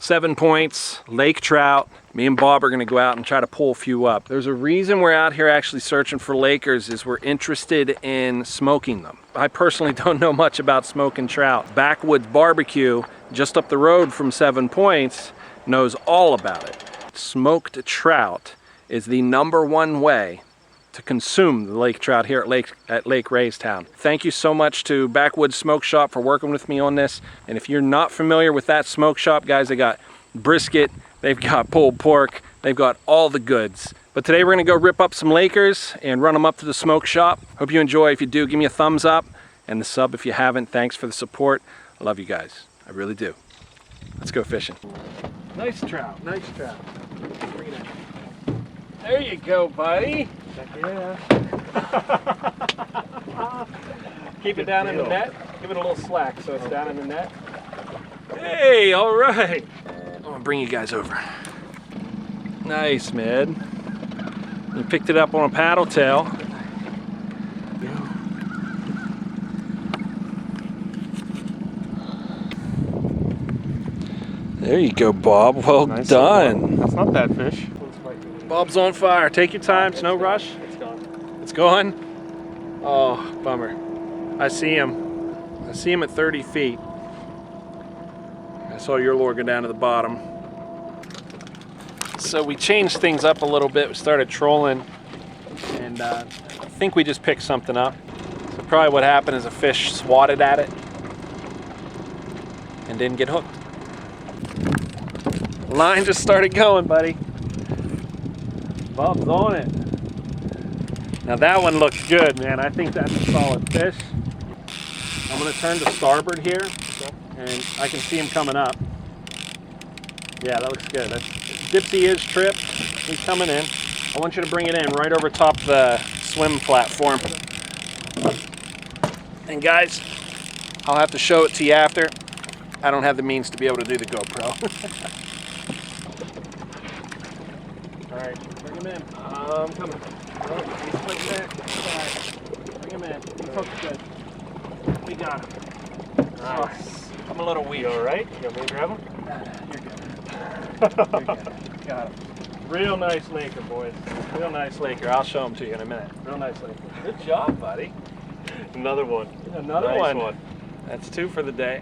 7 points, lake trout. Me and Bob are gonna go out and try to pull a few up. There's a reason we're out here actually searching for Lakers is we're interested in smoking them. I personally don't know much about smoking trout. Backwoods Barbecue, just up the road from 7 Points, knows all about it. Smoked trout is the #1 way to consume the lake trout here at Lake Raystown. Thank you so much to Backwoods Smoke Shop for working with me on this. And if you're not familiar with that smoke shop, guys, they got brisket, they've got pulled pork, they've got all the goods. But today we're gonna go rip up some Lakers and run them up to the smoke shop. Hope you enjoy. If you do, give me a thumbs up and the sub if you haven't. Thanks for the support. I love you guys, I really do. Let's go fishing. Nice trout, nice trout. Bring it in. There you go, buddy. Yeah. Keep it down in the net. Give it a little slack so it's down in the net. Hey, all right. I'm gonna bring you guys over. Nice, man. You picked it up on a paddle tail. There you go, Bob. Well nice done. That's not bad fish. Bob's on fire. Take your time. It's no rush. It's gone. It's gone? Oh, bummer. I see him. I see him at 30 feet. I saw your lure go down to the bottom. So we changed things up a little bit. We started trolling, and I think we just picked something up. So probably what happened is a fish swatted at it and didn't get hooked. Line just started going, buddy. Bob's on it. Now that one looks good, man. I think that's a solid fish. I'm gonna turn to starboard here, and I can see him coming up. Yeah, that looks good. Dipsy is tripped. He's coming in. I want you to bring it in right over top the swim platform. And guys, I'll have to show it to you after. I don't have the means to be able to do the GoPro. All right, bring him in. I'm coming. He's putting back. All right, bring him in. He's hooked good. We got him. Nice. I'm a little weak. You all right? You want me to grab him? You're good. You're good. Got him. Real nice Laker, boys. Real nice Laker. I'll show him to you in a minute. Real nice Laker. Good job, buddy. Another one. Another nice one. That's 2 for the day.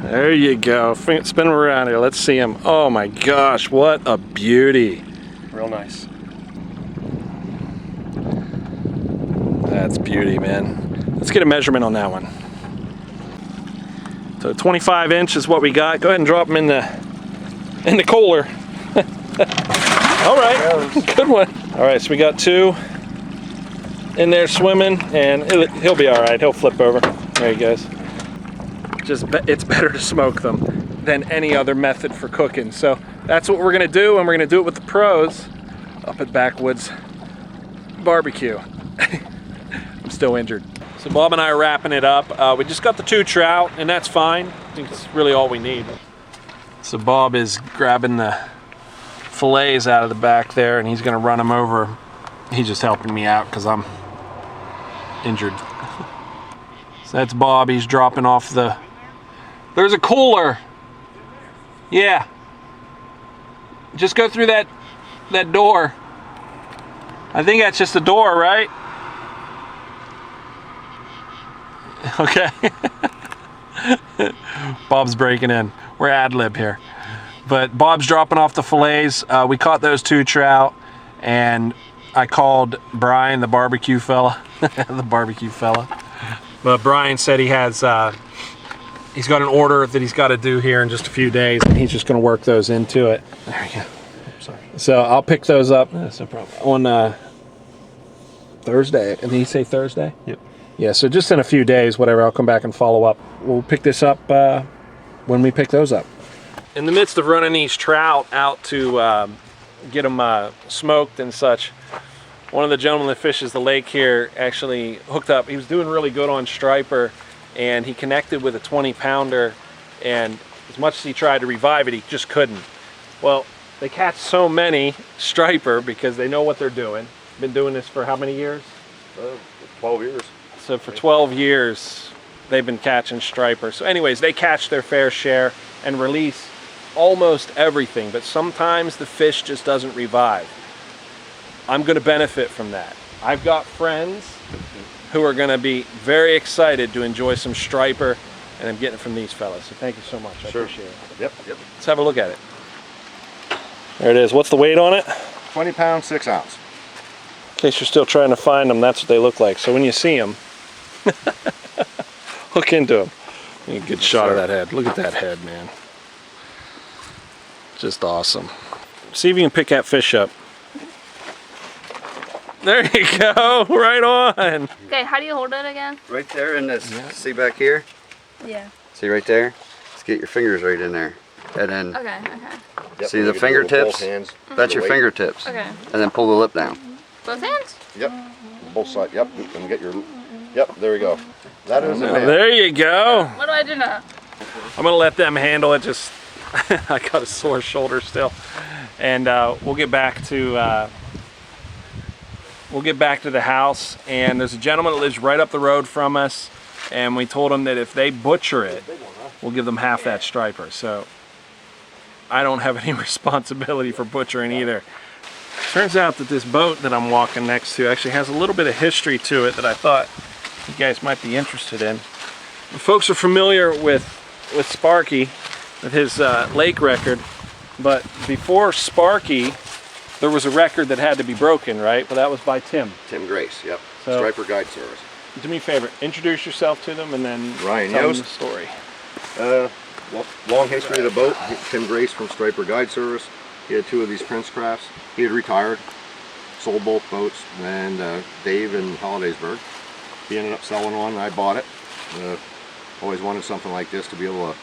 There you go. Spin him around here. Let's see him. Oh my gosh, what a beauty. Real nice. That's beauty, man. Let's get a measurement on that one. So 25 inch is what we got. Go ahead and drop him in the cooler. All right, good one. All right, so we got 2 in there swimming, and he'll be all right. He'll flip over. There he goes. It's better to smoke them than any other method for cooking. So that's what we're gonna do, and we're gonna do it with the pros up at Backwoods Barbecue. I'm still injured. So Bob and I are wrapping it up. We just got the 2 trout, and that's fine. I think it's really all we need. So Bob is grabbing the fillets out of the back there, and he's gonna run them over. He's just helping me out because I'm injured. So that's Bob. He's dropping off the... There's a cooler. Yeah. Just go through that door. I think that's just the door, right? Okay. Bob's breaking in. We're ad-lib here. But Bob's dropping off the fillets. We caught those 2 trout, and I called Brian, the barbecue fella. The barbecue fella. But Brian said he has, he's got an order that he's got to do here in just a few days, and he's just going to work those into it. There we go. Sorry. So I'll pick those up. That's no problem. On Thursday. Did he say Thursday? Yep. Yeah, so just in a few days, whatever, I'll come back and follow up. We'll pick this up when we pick those up. In the midst of running these trout out to get them smoked and such, one of the gentlemen that fishes the lake here actually hooked up. He was doing really good on striper, and he connected with a 20-pounder, and as much as he tried to revive it, he just couldn't. Well, they catch so many striper because they know what they're doing. Been doing this for how many years? 12 years. So for 12 years, they've been catching striper. So anyways, they catch their fair share and release almost everything, but sometimes the fish just doesn't revive. I'm gonna benefit from that. I've got friends who are gonna be very excited to enjoy some striper, and I'm getting it from these fellas. So thank you so much, I appreciate it. Yep. Let's have a look at it. There it is. What's the weight on it? 20 pounds, 6 ounce. In case you're still trying to find them, that's what they look like. So when you see them, hook into them. Get a good shot of that head. Look at that head, man. Just awesome. See if you can pick that fish up. There you go, right on. Okay, how do you hold it again? Right there in this, see back here? Yeah. See right there? Just get your fingers right in there. And then, Okay. Yep. see the fingertips? That's your fingertips. Okay. And then pull the lip down. Both hands? Yep, both sides. Yep, and get your. Yep, there we go. That is it. There you go. What do I do now? I'm gonna let them handle it. Just, I got a sore shoulder still, and we'll get back to the house. And there's a gentleman that lives right up the road from us, and we told him that if they butcher it, we'll give them half that striper. So I don't have any responsibility for butchering either. Turns out that this boat that I'm walking next to actually has a little bit of history to it that I thought you guys might be interested in. Folks are familiar with Sparky, with his lake record, but before Sparky, there was a record that had to be broken, right? But that was by Tim. Tim Grace, yep. So- Striper Guide Service. Do me a favor, introduce yourself to them and then Ryan tell them Yost. the story. Long history of the boat. Tim Grace from Striper Guide Service. He had 2 of these Prince crafts. He had retired, sold both boats, and Dave in Hollidaysburg. He ended up selling one, and I bought it. Always wanted something like this to be able to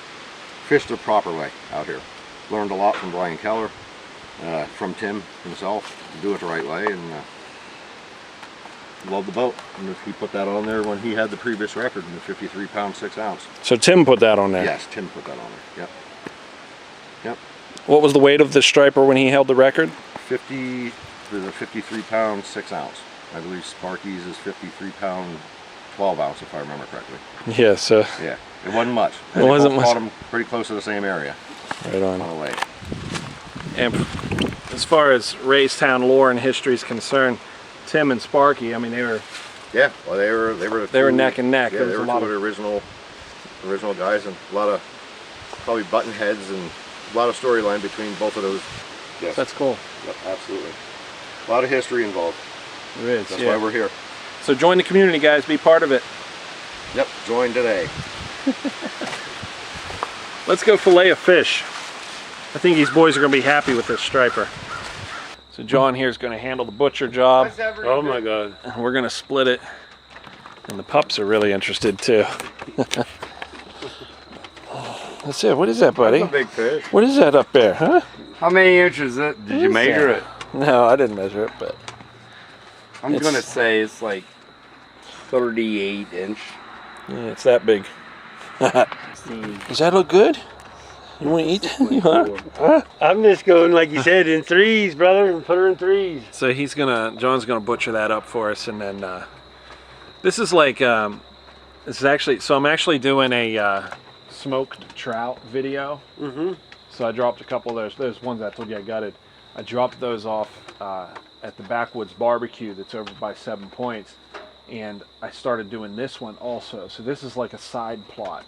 fish the proper way out here. Learned a lot from Brian Keller, from Tim himself, to do it the right way, and love the boat. And he put that on there when he had the previous record in the 53 pound 6 ounce. So Tim put that on there. Yes, Tim put that on there. Yep. Yep. What was the weight of the striper when he held the record? 50 for the 53 pound 6 ounce. I believe Sparky's is 53 pound 12 ounce, if I remember correctly. Yeah, so Yeah, it wasn't much. It wasn't much. Caught them pretty close to the same area right on. on the lake. And as far as Raystown lore and history is concerned, Tim and Sparky, I mean, they were Yeah, well, they were neck and neck. Yeah, There they was were a lot two of the original guys, and a lot of probably button heads and a lot of storyline between both of those. Yes, That's cool. Yep, absolutely. A lot of history involved. There is. That's yeah. why we're here. So join the community, guys. Be part of it. Yep, join today. Let's go fillet a fish. I think these boys are going to be happy with this striper. So John here is going to handle the butcher job. Oh my God. And we're going to split it. And the pups are really interested too. That's it. What is that, buddy? That's a big fish. What is that up there, huh? How many inches is it? Did you measure it? No, I didn't measure it, but I'm It's- gonna say it's like 38 inch. yeah, it's that big. Does that look good? You want to eat? Huh? I'm just going, like you said, in threes, brother, and put her in threes. So John's gonna butcher that up for us, and then this is like this is actually. So I'm actually doing a smoked trout video. Mm-hmm. So I dropped a couple of those ones I told you I gutted. I dropped those off at the Backwoods barbecue that's over by 7 Points, and I started doing this one also. So this is like a side plot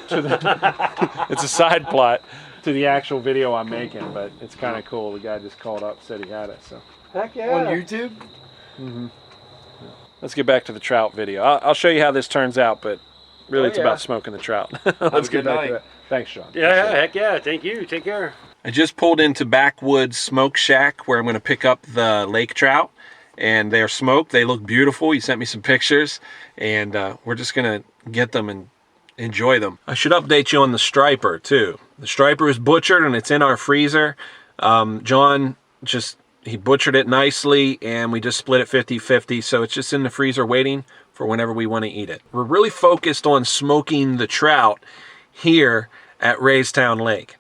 to the. It's a side plot to the actual video I'm making, but it's kind of cool. The guy just called up, said he had it. So Heck yeah. On YouTube? let's get back to the trout video. I'll show you how this turns out, but really it's yeah. about smoking the trout. Let's good get back night. to that. Thanks, John. Yeah, heck yeah. Thank you. Take care. I just pulled into Backwoods Smoke Shack where I'm going to pick up the lake trout, and they're smoked. They look beautiful. He sent me some pictures, and we're just going to get them and enjoy them. I should update you on the striper too. The striper is butchered and it's in our freezer. John he butchered it nicely, and we just split it 50-50, so it's just in the freezer waiting for whenever we want to eat it. We're really focused on smoking the trout here at Raystown Lake.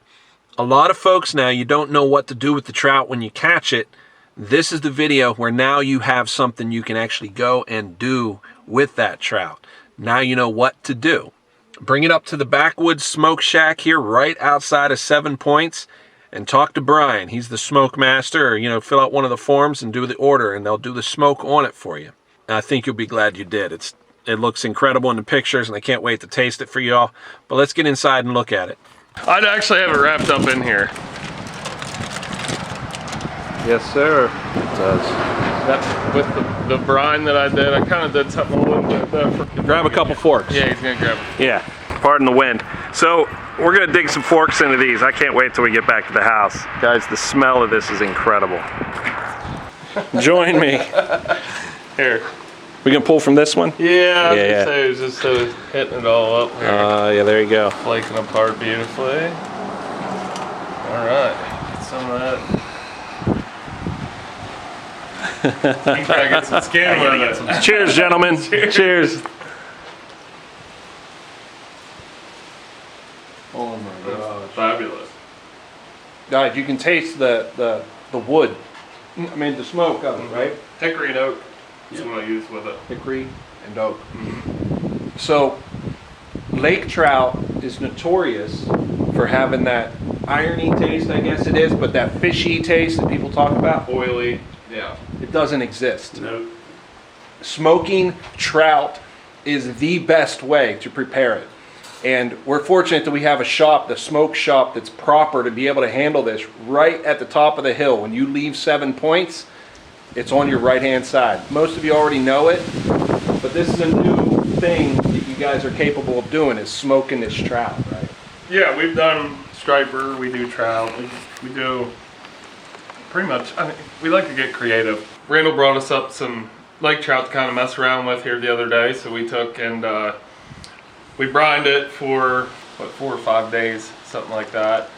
A lot of folks now, you don't know what to do with the trout when you catch it. This is the video where now you have something you can actually go and do with that trout. Now you know what to do. Bring it up to the Backwoods Smoke Shack here right outside of 7 Points and talk to Brian. He's the smoke master, or, you know, fill out one of the forms and do the order and they'll do the smoke on it for you. And I think you'll be glad you did. It looks incredible in the pictures and I can't wait to taste it for y'all. But let's get inside and look at it. I'd actually have it wrapped up in here. Yes, sir. It does. That, with the brine that I did, I kind of did something a little bit different. Grab a couple forks. Yeah, he's gonna grab them. Yeah, pardon the wind. So we're gonna dig some forks into these. I can't wait till we get back to the house. Guys, the smell of this is incredible. Join me. Here. We gonna pull from this one? Yeah, yeah. So it's just hitting it all up here. Yeah, there you go. Flaking apart beautifully. All right, get some of that. You gotta get some skin with it. Cheers, gentlemen. Cheers. Oh my God. Fabulous. Guys, you can taste the wood. I mean, the smoke of it, right? Hickory and oak is what I use with it. Hickory and oak. So, lake trout is notorious for having that irony taste, I guess it is, but that fishy taste that people talk about. Oily. Yeah. It doesn't exist. No. Smoking trout is the best way to prepare it. And we're fortunate that we have a shop, the smoke shop, that's proper to be able to handle this right at the top of the hill. When you leave 7 Points, it's on your right-hand side. Most of you already know it, but this is a new thing that you guys are capable of doing, is smoking this trout, right? Yeah, we've done striper, we do trout, we do pretty much, I mean, we like to get creative. Randall brought us up some lake trout to kind of mess around with here the other day, so we took and we brined it for, what, 4 or 5 days, something like that.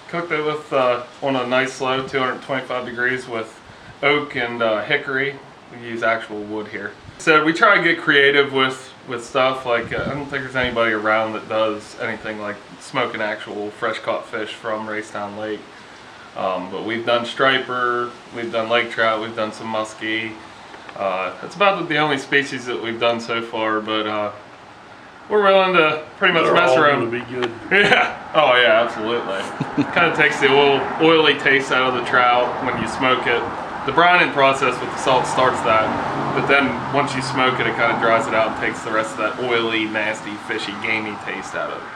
Cooked it with, on a nice slow, 225 degrees with oak and hickory. We use actual wood here. So we try to get creative with stuff, like I don't think there's anybody around that does anything like smoking actual fresh caught fish from Raystown Lake. But we've done striper, we've done lake trout, we've done some muskie. That's about the only species that we've done so far, but we're willing to pretty much mess around. They're all gonna be good. Yeah. Oh yeah, absolutely. Kind of takes the oily taste out of the trout when you smoke it. The brining process with the salt starts that, but then once you smoke it, it kind of dries it out and takes the rest of that oily, nasty, fishy, gamey taste out of it.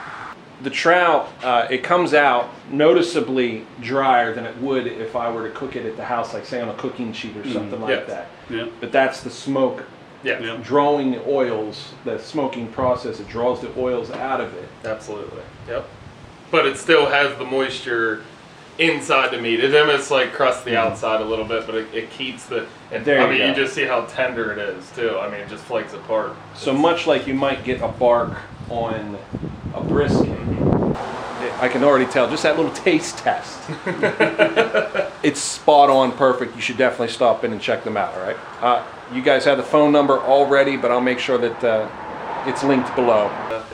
The trout, it comes out noticeably drier than it would if I were to cook it at the house, like say on a cooking sheet or something like that. Yeah. But that's the smoke Yeah. drawing the oils, the smoking process, it draws the oils out of it. Absolutely. Yep. But it still has the moisture inside the meat. It almost like crusts the outside a little bit, but it keeps the. And There I mean, you you go. just see how tender it is too. I mean, it just flakes apart. So much like you might get a bark on a brisket, I can already tell, just that little taste test. It's spot on perfect. You should definitely stop in and check them out, all right? You guys have the phone number already, but I'll make sure that it's linked below.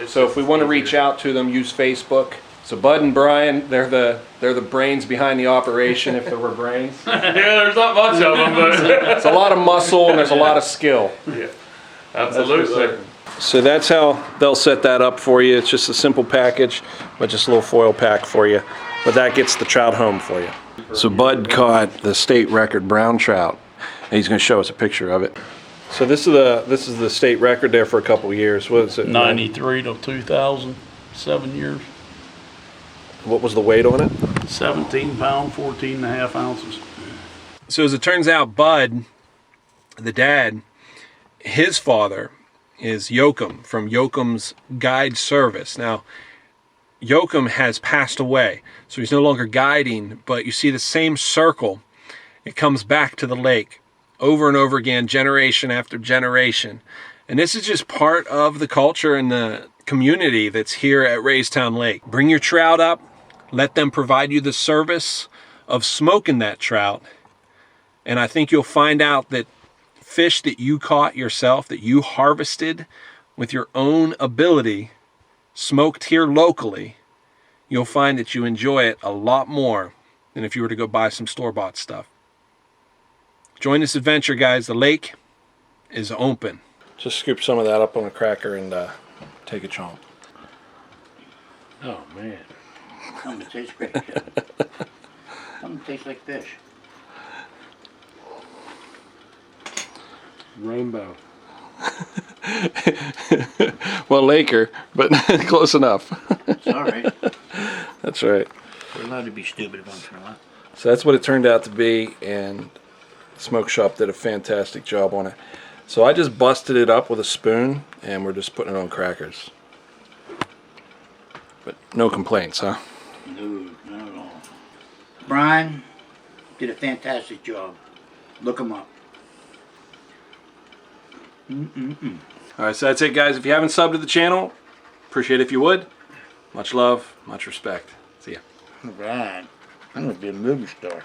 So if we want to reach out to them, use Facebook. So Bud and Brian, they're the brains behind the operation, if there were brains. Yeah, there's not much of them, but It's a lot of muscle and there's a lot of skill. yeah, absolutely. So that's how they'll set that up for you. It's just a simple package, but just a little foil pack for you. But that gets the trout home for you. So Bud caught the state record brown trout, and he's going to show us a picture of it. So this is the state record there for a couple of years. What is it? 93 to 2000, 7 years. What was the weight on it? 17 pound, 14 and a half ounces. So as it turns out, Bud, the dad, his father is Yoakum from Yoakum's Guide Service. Now, Yoakum has passed away, so he's no longer guiding, but you see the same circle. It comes back to the lake over and over again, generation after generation. And this is just part of the culture and the community that's here at Raystown Lake. Bring your trout up, let them provide you the service of smoking that trout, and I think you'll find out that fish that you caught yourself, that you harvested with your own ability, smoked here locally, you'll find that you enjoy it a lot more than if you were to go buy some store-bought stuff. Join this adventure, guys. The lake is open. Just scoop some of that up on a cracker and take a chomp. Oh man. Something tastes great. Something tastes like fish. Rainbow. Well, Laker, but close enough. It's all right. That's right. We're allowed to be stupid once in a while. So that's what it turned out to be, and Smoke Shop did a fantastic job on it. So I just busted it up with a spoon, and we're just putting it on crackers. But no complaints, huh? No, not at all. Brian did a fantastic job. Look him up. All right, so that's it, guys. If you haven't subbed to the channel, appreciate it if you would. Much love, much respect. See ya. All right. I'm going to be a movie star.